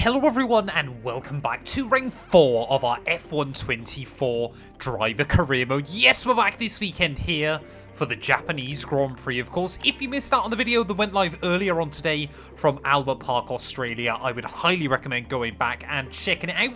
Hello everyone and welcome back to round 4 of our F124 driver career mode. Yes, we're back this weekend here for the Japanese Grand Prix, of course. If you missed out on the video that went live earlier on today from Albert Park, Australia, I would highly recommend going back and checking it out.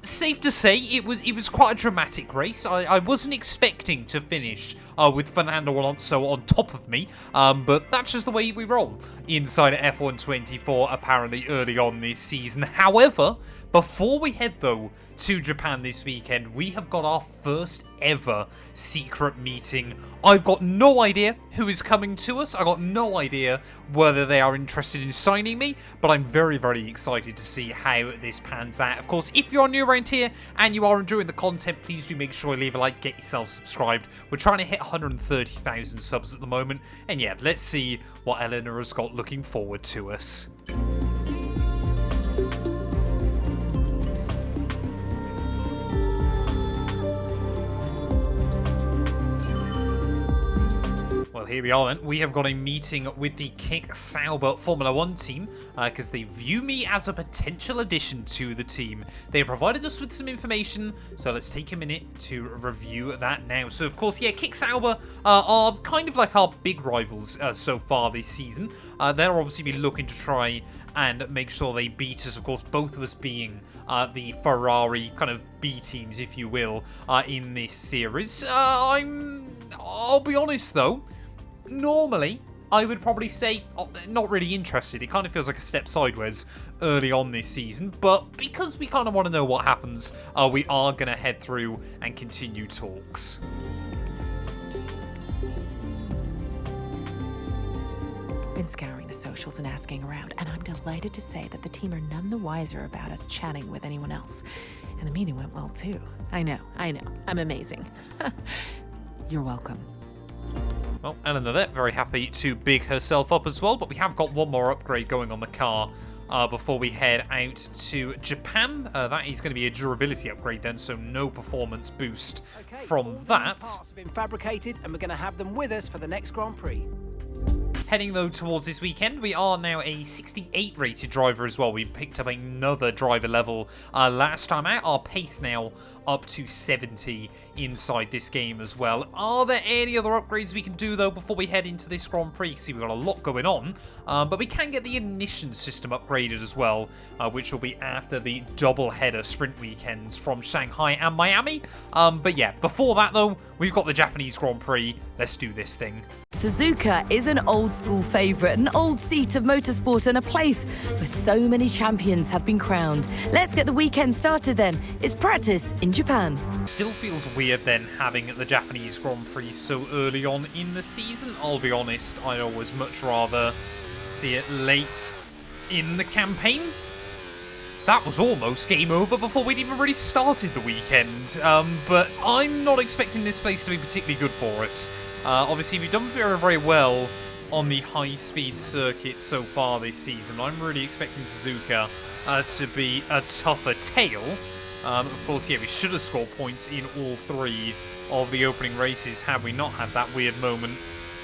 Safe to say, it was quite a dramatic race. I wasn't expecting to finish with Fernando Alonso on top of me, but that's just the way we roll inside F124 apparently early on this season. However, before we head though to Japan this weekend, we have got our first ever secret meeting. I've got no idea who is coming to us. I've got no idea whether they are interested in signing me, but I'm very, very excited to see how this pans out. Of course, if you're new around here and you are enjoying the content, please do make sure you leave a like, get yourself subscribed. We're trying to hit 130,000 subs at the moment, and yeah, let's see what Eleanor has got looking forward to us. Well, here we are then. We have got a meeting with the Kick Sauber Formula 1 team because they view me as a potential addition to the team. They have provided us with some information, so let's take a minute to review that now. So, of course, yeah, Kick Sauber are kind of like our big rivals so far this season. They'll obviously be looking to try and make sure they beat us, of course, both of us being the Ferrari kind of B teams, if you will, in this series. I'll be honest, though. Normally, I would probably say not really interested. It kind of feels like a step sideways early on this season, but because we kind of want to know what happens, we are going to head through and continue talks. Been scouring the socials and asking around, and I'm delighted to say that the team are none the wiser about us chatting with anyone else. And the meeting went well, too. I know. I'm amazing. You're welcome. Well, Eleanor there, very happy to big herself up as well, but we have got one more upgrade going on the car before we head out to Japan. That is going to be a durability upgrade then, so no performance boost from that. Parts have been fabricated, and we're going to have them with us for the next Grand Prix. Heading though towards this weekend, we are now a 68 rated driver as well. We picked up another driver level last time out. Our pace now up to 70 inside this game as well. Are there any other upgrades we can do though before we head into this Grand Prix? See, we've got a lot going on, but we can get the ignition system upgraded as well, which will be after the double header sprint weekends from Shanghai and Miami. But yeah, before that though, we've got the Japanese Grand Prix. Let's do this thing. Suzuka is an old-school favourite, an old seat of motorsport and a place where so many champions have been crowned. Let's get the weekend started then. It's practice in Japan. Still feels weird then having the Japanese Grand Prix so early on in the season. I'll be honest, I'd always much rather see it late in the campaign. That was almost game over before we'd even really started the weekend. But I'm not expecting this place to be particularly good for us. Obviously, we've done very, very well on the high-speed circuit so far this season. I'm really expecting Suzuka to be a tougher tale. Of course, yeah, we should have scored points in all 3 of the opening races had we not had that weird moment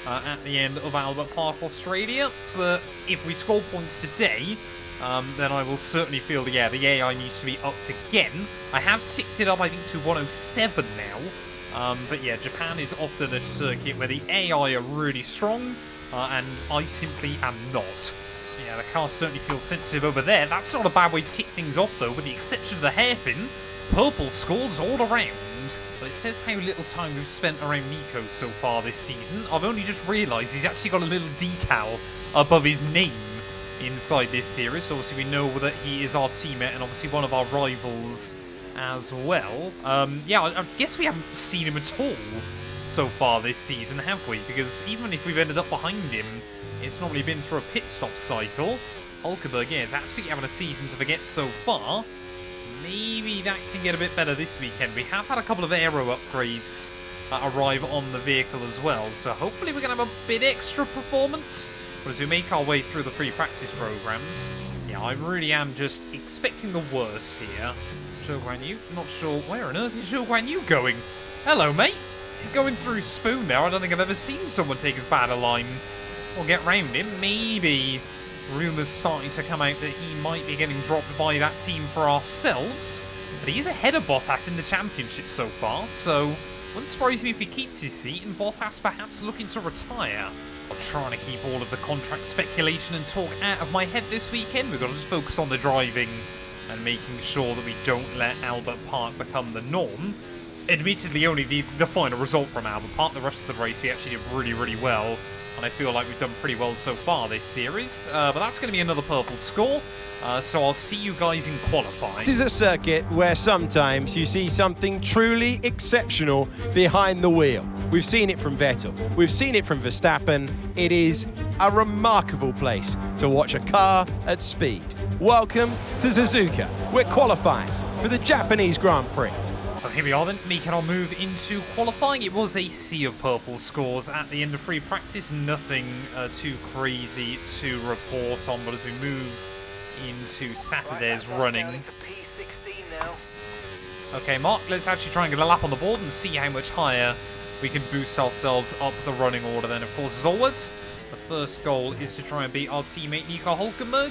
at the end of Albert Park, Australia. But if we score points today, then I will certainly feel that, yeah, the AI needs to be upped again. I have ticked it up, I think, to 107 now. But yeah, Japan is often a circuit where the AI are really strong, and I simply am not. Yeah, the car certainly feels sensitive over there. That's not a bad way to kick things off, though, with the exception of the hairpin. Purple scores all around. But it says how little time we've spent around Nico so far this season. I've only just realised he's actually got a little decal above his name inside this series. So obviously we know that he is our teammate and obviously one of our rivals as well. Yeah, I guess we haven't seen him at all so far this season, have we? Because even if we've ended up behind him, it's normally been through a pit stop cycle. Hulkenberg, yeah, is absolutely having a season to forget so far. Maybe that can get a bit better this weekend. We have had a couple of aero upgrades arrive on the vehicle as well, so hopefully we're going to have a bit extra performance. But as we make our way through the free practice programs, yeah, I really am just expecting the worst here. Zhou Guan Yu, not sure where on earth is Zhou Guan Yu going. Hello, mate. Going through Spoon there. I don't think I've ever seen someone take as bad a line or get round him. Maybe Rumours starting to come out that he might be getting dropped by that team for ourselves. But he is ahead of Bottas in the championship so far, so wouldn't surprise me if he keeps his seat and Bottas perhaps looking to retire. I'm trying to keep all of the contract speculation and talk out of my head this weekend. We've got to just focus on the driving and making sure that we don't let Albert Park become the norm. Admittedly, only the final result from Albert Park. The rest of the race we actually did really, really well. And I feel like we've done pretty well so far this series. But that's going to be another purple score. So I'll see you guys in qualifying. This is a circuit where sometimes you see something truly exceptional behind the wheel. We've seen it from Vettel. We've seen it from Verstappen. It is a remarkable place to watch a car at speed. Welcome to Suzuka. We're qualifying for the Japanese Grand Prix. Well, here we are then, making our move into qualifying. It was a sea of purple scores at the end of free practice. Nothing too crazy to report on, but as we move into Saturday's running. Okay, Mark, let's actually try and get a lap on the board and see how much higher we can boost ourselves up the running order then. Of course, as always, the first goal is to try and beat our teammate Nico Hülkenberg,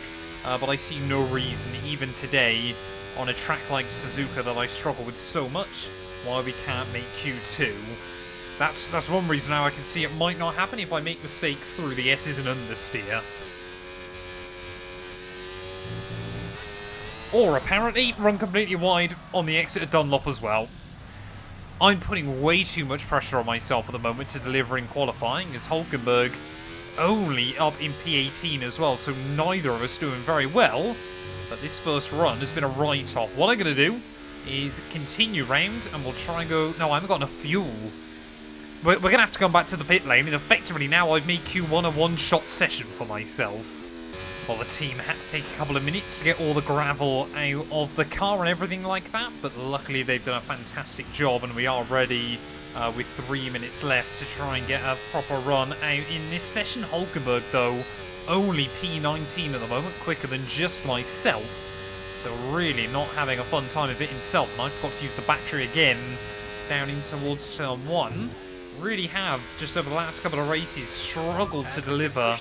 but I see no reason, even today, on a track like Suzuka that I struggle with so much, why we can't make Q2. That's one reason now I can see it might not happen if I make mistakes through the S's and understeer. Or apparently run completely wide on the exit of Dunlop as well. I'm putting way too much pressure on myself at the moment to deliver in qualifying, as Hülkenberg only up in P18 as well, so neither of us doing very well. But this first run has been a write-off. What I'm going to do is continue round and we'll try and go... No, I haven't got enough fuel. We're going to have to come back to the pit lane, and effectively now I've made Q1 a one-shot session for myself. Well, the team had to take a couple of minutes to get all the gravel out of the car and everything like that, but luckily they've done a fantastic job and we are ready with 3 minutes left to try and get a proper run out in this session. Hülkenberg, though, only P19 at the moment, quicker than just myself, so really not having a fun time of it himself. And I forgot to use the battery again down in towards turn 1. Really have, just over the last couple of races, struggled to deliver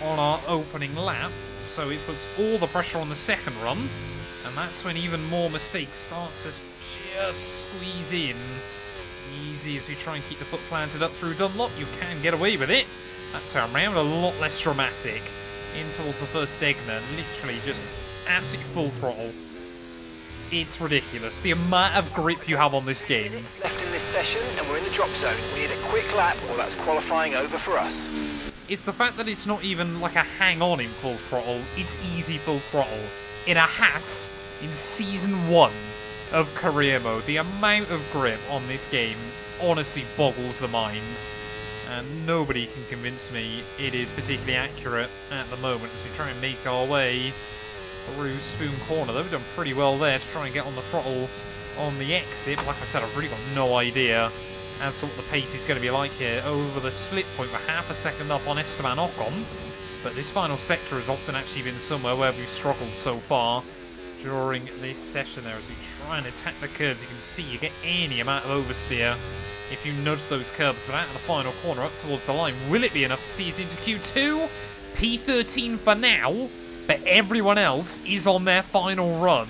on our opening lap, so it puts all the pressure on the second run, and that's when even more mistakes start to just squeeze in. Easy as we try and keep the foot planted up through Dunlop, you can get away with it. That turn round, a lot less dramatic. In towards the first Degner, literally just absolutely full throttle. It's ridiculous, the amount of grip you have on this game. Minutes left in this session, and we're in the drop zone. We need a quick lap, or that's qualifying over for us. It's the fact that it's not even like a hang-on in full throttle, it's easy full throttle. In a Haas, in Season 1 of Career Mode, the amount of grip on this game honestly boggles the mind. And nobody can convince me it is particularly accurate at the moment as we try and make our way through Spoon Corner. Though we've done pretty well there to try and get on the throttle on the exit. Like I said, I've really got no idea as to what the pace is going to be like here over the split point. We're half a second up on Esteban Ocon, but this final sector has often actually been somewhere where we've struggled so far during this session there. As we try and attack the curves, you can see you get any amount of oversteer if you nudge those curbs, but out of the final corner up towards the line. Will it be enough to see it into Q2? P13 for now, but everyone else is on their final run.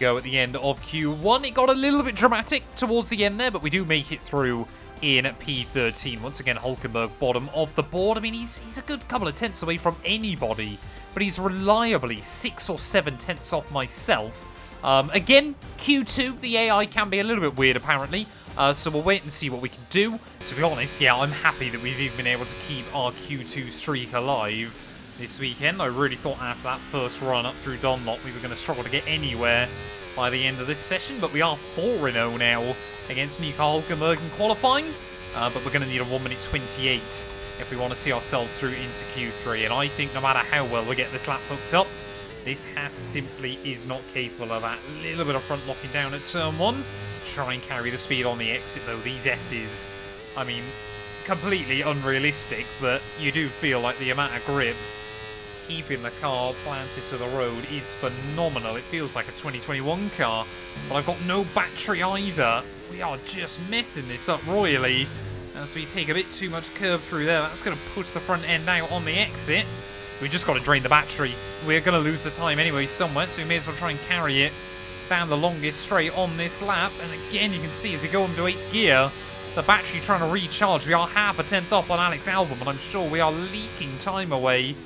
Go at the end of Q1. It got a little bit dramatic towards the end there, but we do make it through in P13. Once again, Hülkenberg bottom of the board. I mean, he's a good couple of tenths away from anybody, but he's reliably 6 or 7 tenths off myself. Again, Q2, the AI can be a little bit weird apparently, so we'll wait and see what we can do. To be honest, yeah, I'm happy that we've even been able to keep our Q2 streak alive this weekend. I really thought after that first run up through Dunlop we were going to struggle to get anywhere by the end of this session, but we are 4-0 now against Nico Hülkenberg in qualifying, but we're going to need a 1 minute 28 if we want to see ourselves through into Q3, and I think no matter how well we get this lap hooked up, this Haas simply is not capable of that little bit of front locking down at turn 1. Try and carry the speed on the exit though. These S's, I mean, completely unrealistic, but you do feel like the amount of grip keeping the car planted to the road is phenomenal. It feels like a 2021 car, but I've got no battery either. We are just messing this up royally As we take a bit too much curb through there, that's going to push the front end out on the exit. We just got to drain the battery. We're going to lose the time anyway somewhere, so we may as well try and carry it down the longest straight on this lap. And again, you can see as we go into 8th gear, the battery trying to recharge. We are half a tenth up on Alex Albon, and I'm sure we are leaking time away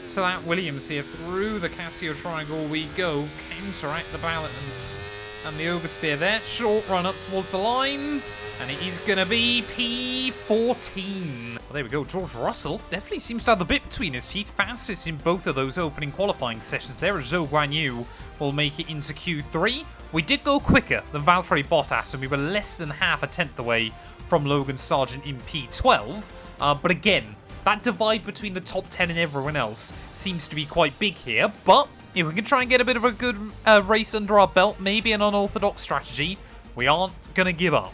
to that Williams here. Through the Casio triangle we go. Counteract the balance and the oversteer there. Short run up towards the line. And it is going to be P14. Well, there we go. George Russell definitely seems to have the bit between his teeth. Fastest in both of those opening qualifying sessions there. Zhou Guanyu will make it into Q3. We did go quicker than Valtteri Bottas, and we were less than half a tenth away from Logan Sargent in P12. But again, that divide between the top 10 and everyone else seems to be quite big here. But if we can try and get a bit of a good race under our belt, maybe an unorthodox strategy, we aren't going to give up.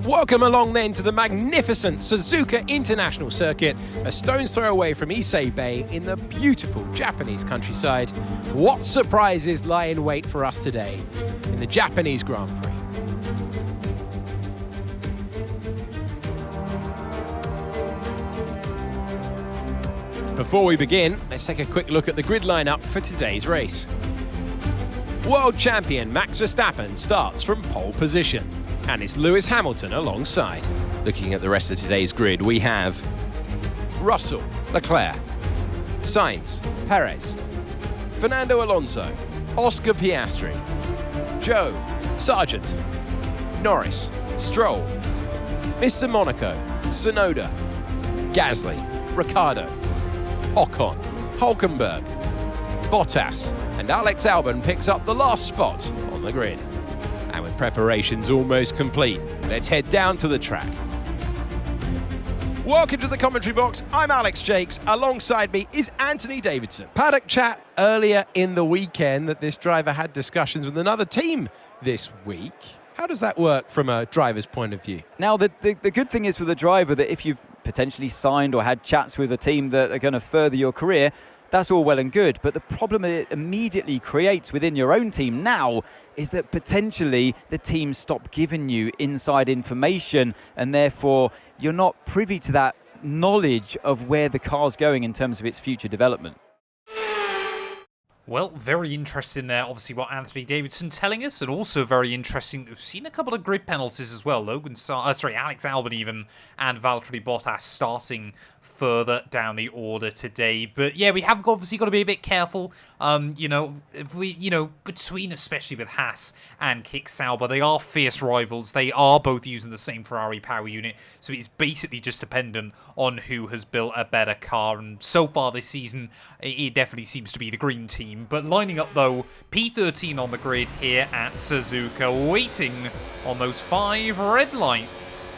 Welcome along then to the magnificent Suzuka International Circuit, a stone's throw away from Issei Bay in the beautiful Japanese countryside. What surprises lie in wait for us today in the Japanese Grand Prix? Before we begin, let's take a quick look at the grid lineup for today's race. World champion Max Verstappen starts from pole position, and it's Lewis Hamilton alongside. Looking at the rest of today's grid, we have Russell, Leclerc, Sainz, Perez, Fernando Alonso, Oscar Piastri, Zhou, Sargent, Norris, Stroll, Mr. Monaco, Tsunoda, Gasly, Ricciardo, Ocon, Hülkenberg, Bottas, and Alex Albon picks up the last spot on the grid. And with preparations almost complete, let's head down to the track. Welcome to the commentary box. I'm Alex Jakes. Alongside me is Anthony Davidson. Paddock chat earlier in the weekend that this driver had discussions with another team this week. How does that work from a driver's point of view? Now, the good thing is for the driver that if you've potentially signed or had chats with a team that are going to further your career, that's all well and good. But the problem it immediately creates within your own team now is that potentially the team stop giving you inside information, and therefore you're not privy to that knowledge of where the car's going in terms of its future development. Well, very interesting there, obviously, what Anthony Davidson telling us, and also very interesting, we've seen a couple of grid penalties as well. Alex Albon even, and Valtteri Bottas starting further down the order today. But yeah, we have obviously got to be a bit careful. If we, between, especially with Haas and Kick Sauber, they are fierce rivals. They are both using the same Ferrari power unit, so it's basically just dependent on who has built a better car. And so far this season, it definitely seems to be the green team. But lining up though, P13 on the grid here at Suzuka, waiting on those 5 red lights.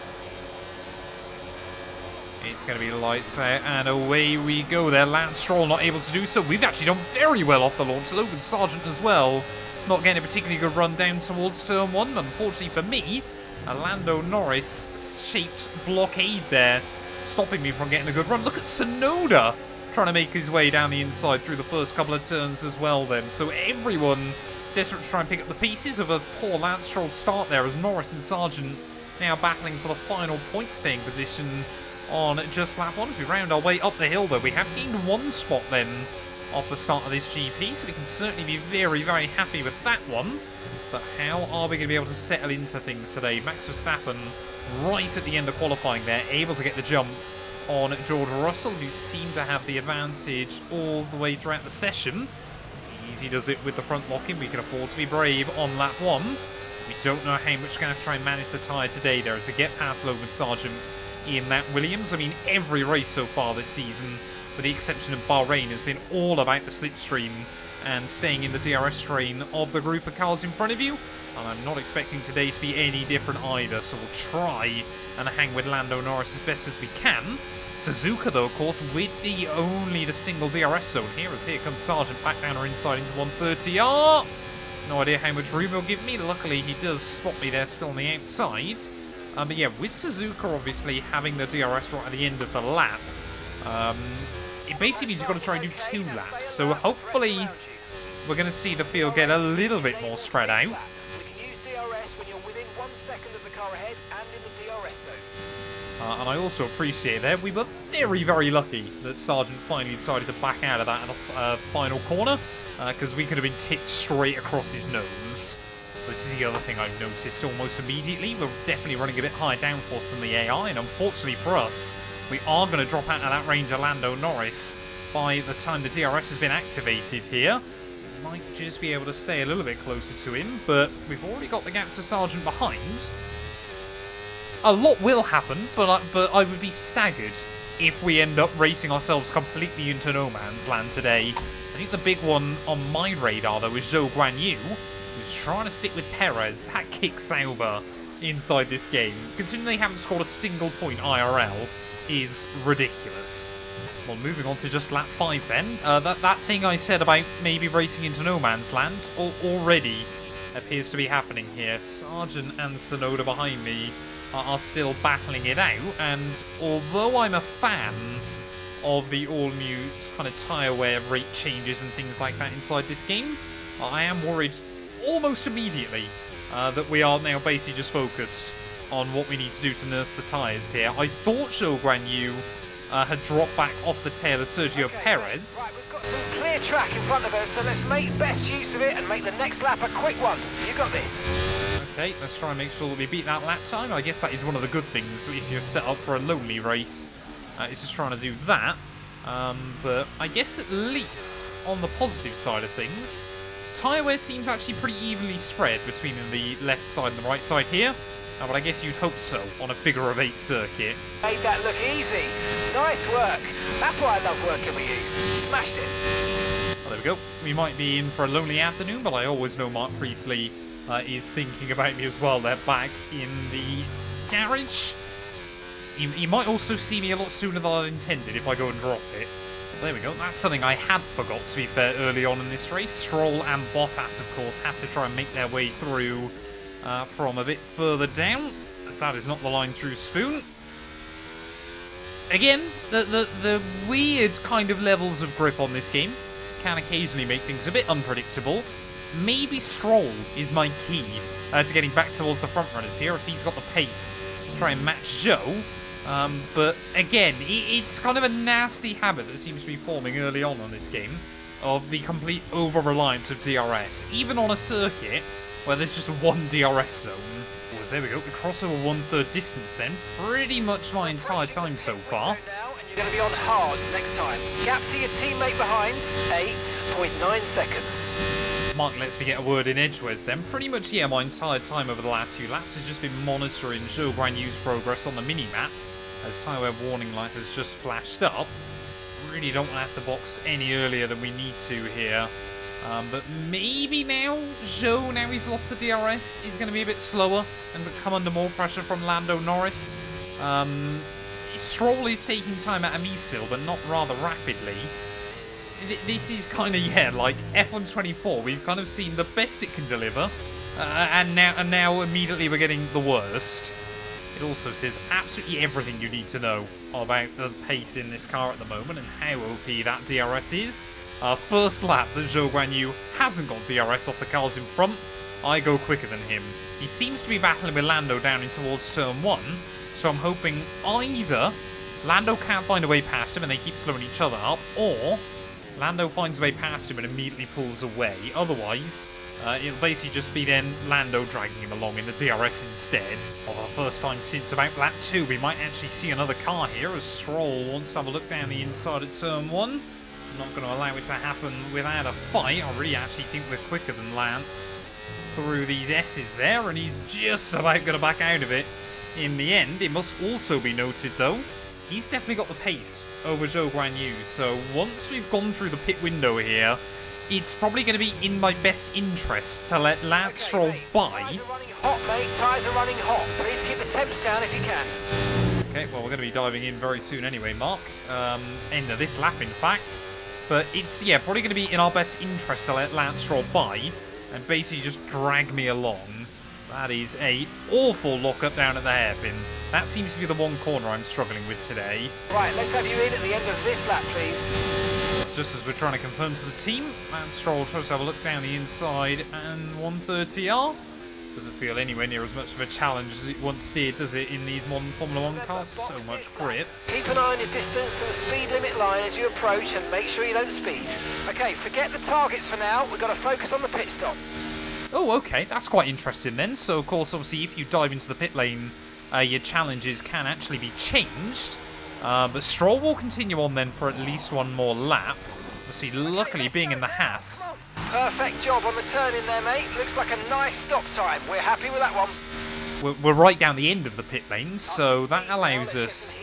It's going to be lights out and away we go there. Lance Stroll not able to do so. We've actually done very well off the launch. Logan Sargent as well. Not getting a particularly good run down towards turn 1. Unfortunately for me, a Lando Norris shaped blockade there, stopping me from getting a good run. Look at Tsunoda trying to make his way down the inside through the first couple of turns as well then. So everyone desperate to try and pick up the pieces of a poor Lance Stroll start there, as Norris and Sargent now battling for the final points paying position on just lap 1 as we round our way up the hill though. We have gained 1 spot then off the start of this GP, so we can certainly be very, very happy with that one. But how are we going to be able to settle into things today? Max Verstappen right at the end of qualifying there, able to get the jump on George Russell, who seemed to have the advantage all the way throughout the session. Easy does it with the front locking. We can afford to be brave on lap 1. We don't know how much we're going to try and manage the tyre today there as we get past Logan Sargent in that Williams. I mean, every race so far this season, with the exception of Bahrain, has been all about the slipstream and staying in the DRS train of the group of cars in front of you. And I'm not expecting today to be any different either, so we'll try and hang with Lando Norris as best as we can. Suzuka, though, of course, with only the single DRS zone here, as here comes Sargent back down our inside into 130. No idea how much room he'll give me. Luckily, he does spot me there still on the outside. But yeah, with Suzuka obviously having the DRS right at the end of the lap, it basically means you've got to try and do 2 laps. So hopefully we're going to see the field get a little bit more spread out. We can use DRS when you're within 1 second of And I also appreciate that we were very, very lucky that Sargent finally decided to back out of that final corner, because we could have been tipped straight across his nose. This is the other thing I've noticed almost immediately. We're definitely running a bit higher downforce than the AI, and unfortunately for us, we are going to drop out of that range of Lando Norris by the time the DRS has been activated here. Might just be able to stay a little bit closer to him, but we've already got the gap to Sargent behind. A lot will happen, but I would be staggered if we end up racing ourselves completely into no man's land today. I think the big one on my radar, though, is Zhou Guanyu, who's trying to stick with Perez. That kick Sauber inside this game, considering they haven't scored a single point IRL, is ridiculous. Well, moving on to just lap 5 then. That thing I said about maybe racing into no man's land already appears to be happening here. Sargent and Sonoda behind me are still battling it out, and although I'm a fan of the all-new kind of tyre wear rate changes and things like that inside this game, I am worried almost immediately that we are now basically just focused on what we need to do to nurse the tyres here. I thought Zhou Guanyu had dropped back off the tail of Sergio Perez. Right, we've got some clear track in front of us, so let's make best use of it and make the next lap a quick one. You got this. Okay, let's try and make sure that we beat that lap time. I guess that is one of the good things if you're set up for a lonely race. It's just trying to do that. But I guess at least on the positive side of things, tyre wear seems actually pretty evenly spread between the left side and the right side here. But I guess you'd hope so on a figure of 8 circuit. Made that look easy. Nice work. That's why I love working with you. Smashed it. Well, there we go. We might be in for a lonely afternoon, but I always know Mark Priestley is thinking about me as well. They're back in the garage. He might also see me a lot sooner than I intended if I go and drop it. But there we go. That's something I had forgot, to be fair, early on in this race. Stroll and Bottas, of course, have to try and make their way through from a bit further down, as that is not the line through Spoon. Again, the weird kind of levels of grip on this game can occasionally make things a bit unpredictable. Maybe Stroll is my key to getting back towards the front runners here, if he's got the pace to try and match Zhou. But again, it's kind of a nasty habit that seems to be forming early on this game, of the complete over-reliance of DRS, even on a circuit where there's just one DRS zone. There we go, we cross over 1/3 distance then. Pretty much my entire time so far. You're going to be on hards next time. Gap to your teammate behind, 8.9 seconds. Mark lets me get a word in edgeways then. Pretty much, yeah, my entire time over the last few laps has just been monitoring Zhou Guanyu's progress on the mini-map, as tyre wear warning light has just flashed up. Really don't want to have to box any earlier than we need to here. But maybe now, Zhou, now he's lost the DRS, is going to be a bit slower and come under more pressure from Lando Norris. Stroll is taking time out of Misil, but not rather rapidly. This is kind of, yeah, like F124. We've kind of seen the best it can deliver, and now immediately we're getting the worst. It also says absolutely everything you need to know about the pace in this car at the moment and how OP that DRS is. First lap that Zhou Guanyu hasn't got DRS off the cars in front. I go quicker than him. He seems to be battling with Lando down in towards turn 1, so I'm hoping either Lando can't find a way past him and they keep slowing each other up, or Lando finds a way past him and immediately pulls away. Otherwise, it'll basically just be then Lando dragging him along in the DRS instead. For the first time since about lap 2, we might actually see another car here as Stroll wants to have a look down the inside at turn 1. I'm not going to allow it to happen without a fight. I really actually think we're quicker than Lance through these S's there, and he's just about going to back out of it in the end. It must also be noted, though, he's definitely got the pace over Zhou Guanyu, so once we've gone through the pit window here, it's probably going to be in my best interest to let Lance Stroll by. Tyres are running hot, mate. Tyres are running hot. Please keep the temps down if you can. Okay, well, we're going to be diving in very soon anyway, Mark. End of this lap, in fact. But it's, yeah, probably going to be in our best interest to let Lance Stroll by and basically just drag me along. That is a awful lock-up down at the hairpin. That seems to be the one corner I'm struggling with today. Right, let's have you in at the end of this lap, please. Just as we're trying to confirm to the team, Lance Stroll tries to have a look down the inside and 130R. Doesn't feel anywhere near as much of a challenge as it once did, does it, in these modern Formula 1 cars? So much grip. Keep an eye on your distance to the speed limit line as you approach and make sure you don't speed. Okay, forget the targets for now. We've got to focus on the pit stop. Oh, okay, that's quite interesting then. So, of course, obviously, if you dive into the pit lane, your challenges can actually be changed. But Stroll will continue on then for at least one more lap. Obviously, luckily, being in the Haas. Perfect job on the turn in there, mate. Looks like a nice stop time. We're happy with that one. We're right down the end of the pit lane, so that allows us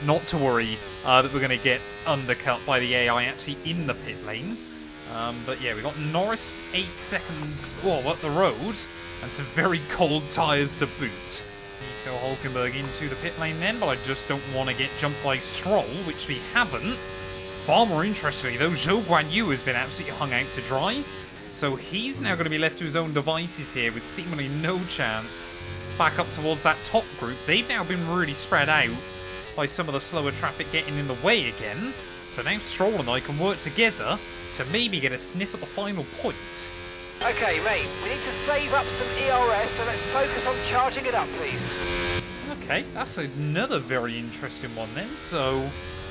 not to worry that we're going to get undercut by the AI actually in the pit lane. But yeah, we've got Norris 8 seconds up the road, and some very cold tyres to boot. Nico Hulkenberg into the pit lane then, but I just don't want to get jumped by Stroll, which we haven't. Far more interestingly, though, Zhou Guanyu has been absolutely hung out to dry. So he's now going to be left to his own devices here with seemingly no chance back up towards that top group. They've now been really spread out by some of the slower traffic getting in the way again. So now Stroll and I can work together to maybe get a sniff at the final point. Okay, mate, we need to save up some ERS, so let's focus on charging it up, please. Okay, that's another very interesting one then. So,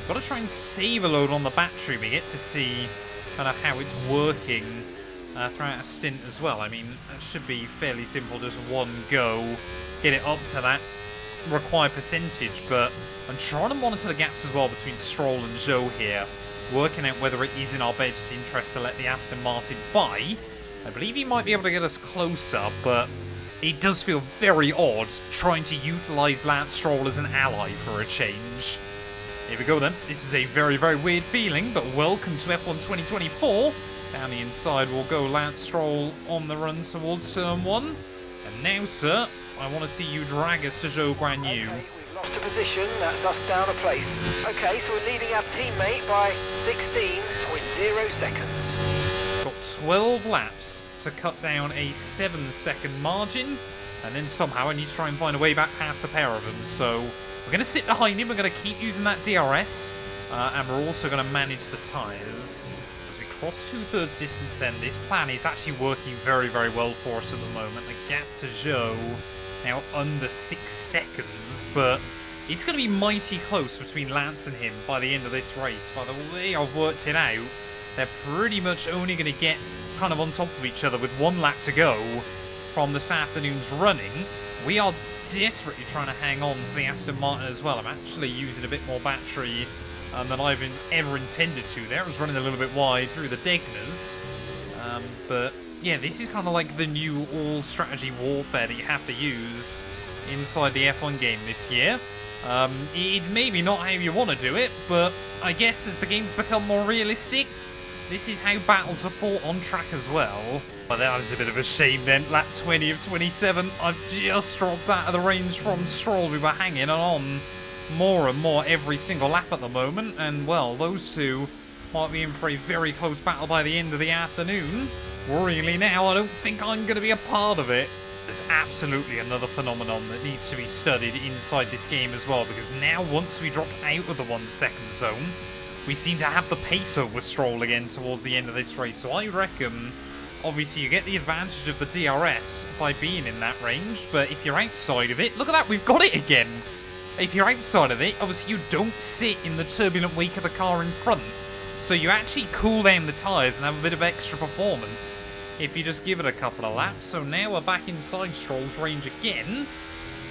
got to try and save a load on the battery. We get to see kind of how it's working throughout a stint as well. I mean, that should be fairly simple, just one go, get it up to that required percentage, but I'm trying to monitor the gaps as well between Stroll and Zhou here, working out whether it is in our best interest to let the Aston Martin by. I believe he might be able to get us closer, but it does feel very odd trying to utilise Lance Stroll as an ally for a change. Here we go then. This is a very, very weird feeling, but welcome to F1 2024. Down the inside will go Lance Stroll on the run towards Turn 1. And now, sir, I want to see you drag us to Zhou Guanyu. Okay, we've lost a position, that's us down a place. Okay, so we're leading our teammate by 16.0 seconds. Got 12 laps to cut down a 7-second margin. And then somehow I need to try and find a way back past the pair of them. So we're going to sit behind him, we're going to keep using that DRS. And we're also going to manage the tyres. Cross 2/3 distance then. This plan is actually working very, very well for us at the moment. The gap to Zhou now under 6 seconds, but it's going to be mighty close between Lance and him by the end of this race. By the way I've worked it out, they're pretty much only going to get kind of on top of each other with 1 lap to go from this afternoon's running. We are desperately trying to hang on to the Aston Martin as well. I'm actually using a bit more battery than I've ever intended to there. I was running a little bit wide through the Degners. But yeah, this is kind of like the new all-strategy warfare that you have to use inside the F1 game this year. It may be not how you want to do it, but I guess as the game's become more realistic, this is how battles are fought on track as well. But that is a bit of a shame then. Lap 20 of 27. I've just dropped out of the range from Stroll. We were hanging on more and more every single lap at the moment, and well, those two might be in for a very close battle by the end of the afternoon. Worryingly now, I don't think I'm going to be a part of it. There's absolutely another phenomenon that needs to be studied inside this game as well, because now once we drop out of the 1 second zone, we seem to have the pace over Stroll again towards the end of this race. So I reckon, obviously you get the advantage of the DRS by being in that range, but if you're outside of it, look at that, we've got it again. If you're outside of it, obviously you don't sit in the turbulent wake of the car in front. So you actually cool down the tyres and have a bit of extra performance if you just give it a couple of laps. So now we're back inside Stroll's range again.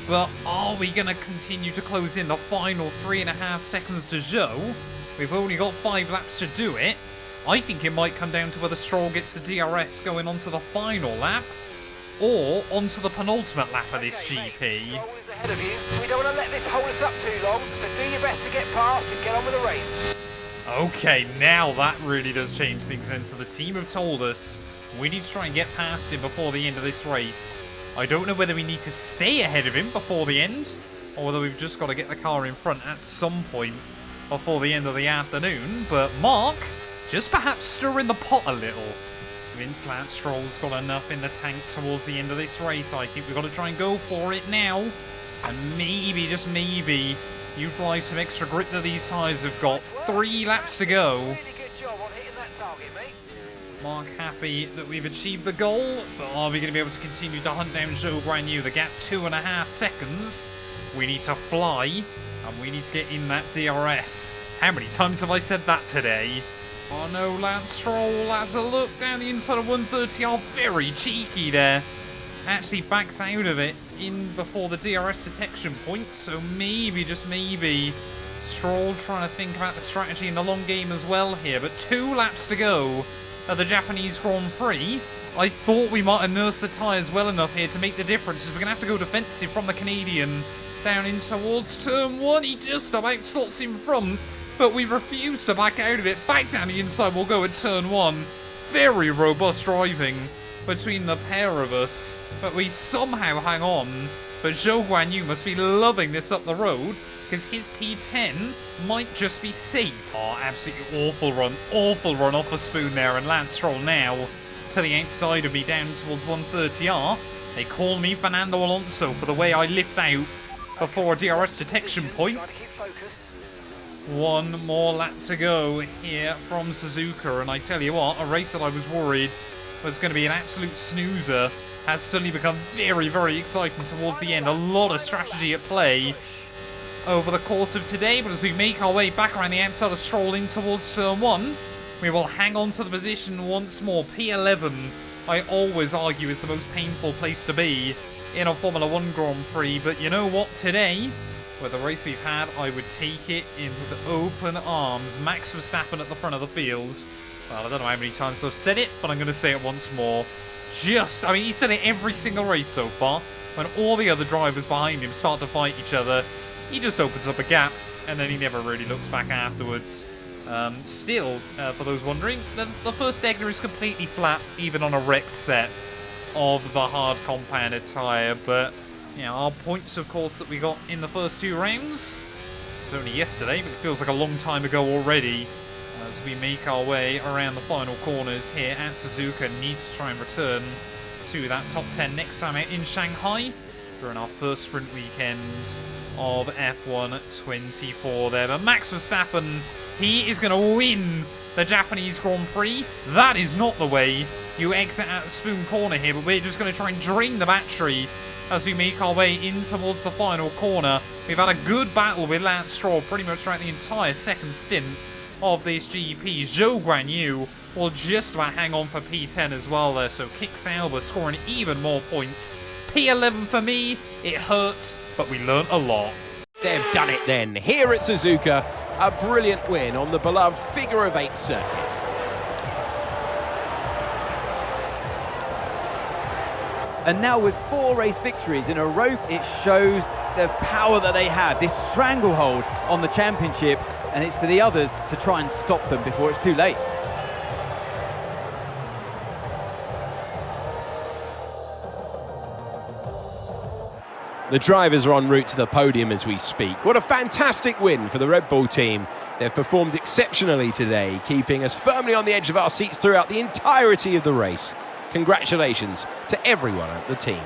But are we going to continue to close in the final 3.5 seconds to Zhou? We've only got 5 laps to do it. I think it might come down to whether Stroll gets the DRS going onto the final lap or onto the penultimate lap of this GP. Stroll is ahead of you. We don't want to let this hold us up too long, so do your best to get past and get on with the race. Okay, now that really does change things then. So the team have told us we need to try and get past him before the end of this race. I don't know whether we need to stay ahead of him before the end, or whether we've just got to get the car in front at some point before the end of the afternoon. But Mark, just perhaps stir in the pot a little. Vince Lance Stroll's got enough in the tank towards the end of this race. I think we've got to try and go for it now. And maybe, just maybe, utilise some extra grip that these tyres have got. 3 laps to go. Really good job on hitting that target, mate. Mark happy that we've achieved the goal, but are we going to be able to continue to hunt down Zhou Guanyu? The gap 2.5 seconds. We need to fly, and we need to get in that DRS. How many times have I said that today? Oh no, Lance Stroll has a look down the inside of 130. Oh, very cheeky there. Actually backs out of it in before the DRS detection point, so maybe, just maybe, Stroll trying to think about the strategy in the long game as well here. But 2 laps to go at the Japanese Grand Prix. I thought we might have nursed the tyres well enough here to make the difference, as we're going to have to go defensive from the Canadian down in towards turn 1. He just about slots in front, but we refuse to back out of it. Back down the inside we'll go at turn 1. Very robust driving between the pair of us, but we somehow hang on. But Zhou Guanyu must be loving this up the road, because his P10 might just be safe. Oh, absolutely awful run off a spoon there, and Lance Stroll now to the outside of me down towards 130R. They call me Fernando Alonso for the way I lift out before a DRS detection point. Try to keep focus. 1 more lap to go here from Suzuka, and I tell you what, a race that I was worried was going to be an absolute snoozer has suddenly become very, very exciting towards the end. A lot of strategy at play over the course of today, but as we make our way back around the outside of Stroll in towards turn 1, we will hang on to the position once more. P11, I always argue, is the most painful place to be in a Formula 1 Grand Prix, but you know what, today, with the race we've had, I would take it in with open arms. Max Verstappen at the front of the field. Well, I don't know how many times I've said it, but I'm going to say it once more. I mean, he's done it every single race so far. When all the other drivers behind him start to fight each other, he just opens up a gap, and then he never really looks back afterwards. Still, for those wondering, the first Egner is completely flat, even on a wrecked set of the hard compounded tyre. But, yeah, our points, of course, that we got in the first 2 rounds, it was only yesterday, but it feels like a long time ago already. As we make our way around the final corners here at Suzuka, need to try and return to that top 10 next time out in Shanghai during our first sprint weekend of F1 24 there. But Max Verstappen, he is going to win the Japanese Grand Prix. That is not the way you exit at the Spoon Corner here, but we're just going to try and drain the battery as we make our way in towards the final corner. We've had a good battle with Lance Stroll pretty much throughout the entire second stint of this GP. Zhou Guanyu will just about hang on for P10 as well there, so Kick Sauber scoring even more points. P11 for me, it hurts, but we learnt a lot. They've done it then. Here at Suzuka, a brilliant win on the beloved Figure of 8 circuit. And now with 4 race victories in a row, it shows the power that they have, this stranglehold on the championship, and it's for the others to try and stop them before it's too late. The drivers are en route to the podium as we speak. What a fantastic win for the Red Bull team. They've performed exceptionally today, keeping us firmly on the edge of our seats throughout the entirety of the race. Congratulations to everyone at the team.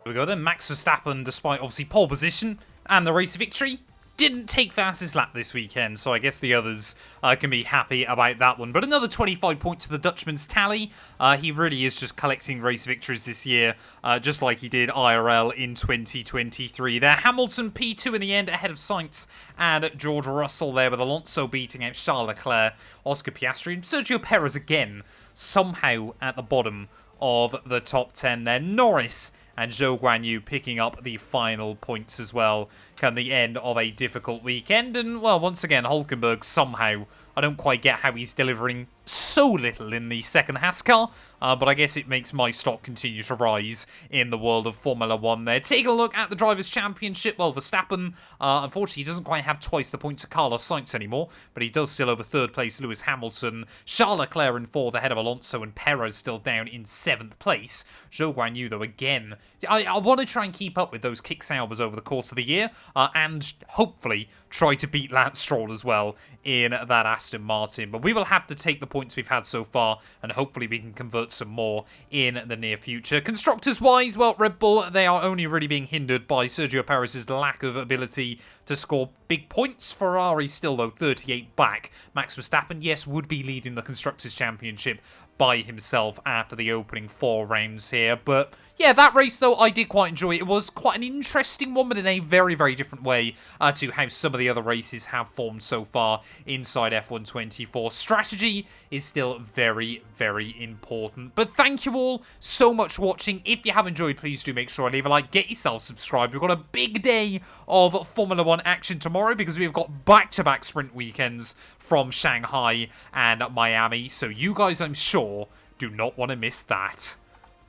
We go then. Max Verstappen, despite obviously pole position and the race victory, didn't take fastest lap this weekend, so I guess the others can be happy about that one. But another 25 points to the Dutchman's tally. He really is just collecting race victories this year, just like he did IRL in 2023. There, Hamilton P2 in the end, ahead of Sainz and George Russell there, with Alonso beating out Charles Leclerc, Oscar Piastri, and Sergio Perez again, somehow at the bottom of the top 10 there. Norris and Zhou Guanyu picking up the final points as well come the end of a difficult weekend. And, well, once again, Hulkenberg somehow, I don't quite get how he's delivering so little in the second Haas car, but I guess it makes my stock continue to rise in the world of Formula 1 there. Take a look at the Drivers' Championship. Well, Verstappen, unfortunately, he doesn't quite have twice the points of Carlos Sainz anymore, but he does still over third place Lewis Hamilton. Charles Leclerc in fourth ahead of Alonso, and Perez still down in seventh place. Zhou Guanyu, though, again, I want to try and keep up with those kick Saubers over the course of the year, and hopefully try to beat Lance Stroll as well in that Aston Martin. But we will have to take the points we've had so far, and hopefully we can convert some more in the near future. Constructors-wise, well, Red Bull, they are only really being hindered by Sergio Perez's lack of ability to score big points. Ferrari still, though, 38 back. Max Verstappen, yes, would be leading the Constructors' Championship by himself after the opening 4 rounds here. But yeah, that race, though, I did quite enjoy. It was quite an interesting one, but in a very, very different way to how some of the other races have formed so far inside F1 24. Strategy is still very, very important. But thank you all so much for watching. If you have enjoyed, please do make sure to leave a like, get yourself subscribed. We've got a big day of Formula 1 action tomorrow because we've got back-to-back sprint weekends from Shanghai and Miami. So you guys, I'm sure, do not want to miss that.